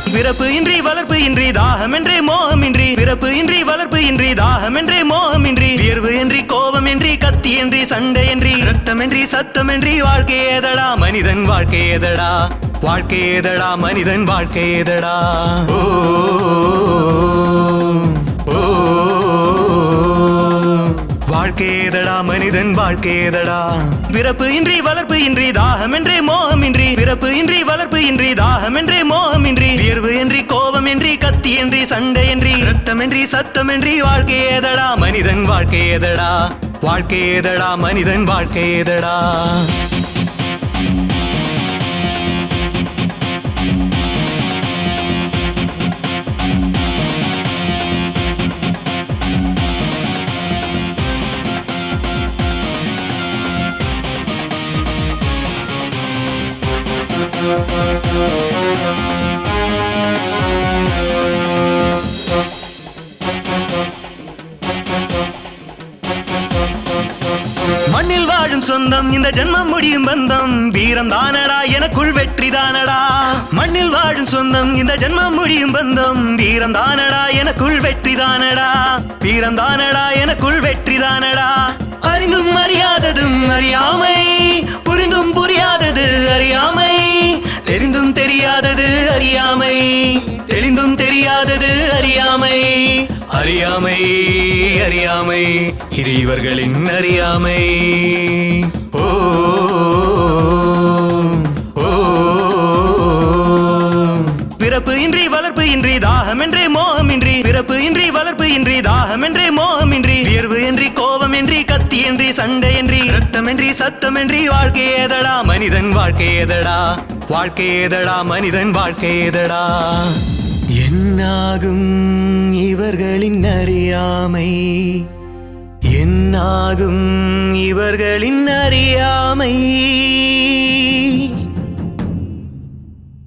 பிறப்பு இன்றி வளர்ப்பு இன்றி தாகமின்றி மோகமின்றி பிறப்பு இன்றி வளர்ப்பு இன்றி தாகமின்றி மோகமின்றி வியர்வு இன்றி கோபமின்றி கத்தி இன்றி சண்டையின்றி ரத்தமின்றி சத்தமின்றி வாழ்க்கை ஏதடா மனிதன் வாழ்க்கை ஏதடா வாழ்க்கை ஏதடா மனிதன் வாழ்க்கை ஏதடா ஓ ஓ வாழ்க்கை ஏதடா மனிதன் வாழ்க்கை ஏதடா பிறப்பு இன்றி வளர்ப்பு இன்றி தாகமின்றி மோகமின்றி பிறப்பு இன்றி வளர்ப்பு இன்றி தாகமின்றி மோகமின்றி வியர்வு இன்றி கோபமின்றி கத்தி இன்றி சண்டையின்றி ரத்தமின்றி சத்தமின்றி வாழ்க்கை ஏதடா மனிதன் வாழ்க்கை ஏதடா வாழ்க்கை ஏதடா மனிதன் வாழ்க்கை ஏதடா மண்ணில் வாழும் சொந்தம் இந்த ஜென்மம் முடியும் பந்தம் வீரம் தானடா எனக்குள் வெற்றி தானடா மண்ணில் வாழும் சொந்தம் இந்த ஜென்மம் முடியும் பந்தம் வீரம் தானடா எனக்குள் வெற்றி தானடா வீரம் தானடா எனக்குள் வெற்றி தானடா அறிந்தும் அறியாததும் அறியாமை புரிந்தும் புரியாதது அறியாமை தெரிந்தும் தெரியாதது அறியாமை தெளிந்தும் தெரியாதது அறியாமை அறியாமை அறியாமை இது இவர்களின் அறியாமை ஓ ஓ பிறப்பு இன்றி வளர்ப்பு இன்றி தாகமின்றி மோகமின்றி பிறப்பு இன்றி வளர்ப்பு இன்றி தாகமின்றி மோகமின்றி வியர்வு இன்றி கோபமின்றி கத்தி இன்றி சண்டையின்றி ரத்தமின்றி சத்தமின்றி வாழ்க்கை ஏதடா மனிதன் வாழ்க்கை ஏதடா வாழ்க்கை ஏதடா மனிதன் வாழ்க்கை ஏதடா என்னாகும் இவர்களின் அறியாமை என்னாகும் இவர்களின் அறியாமை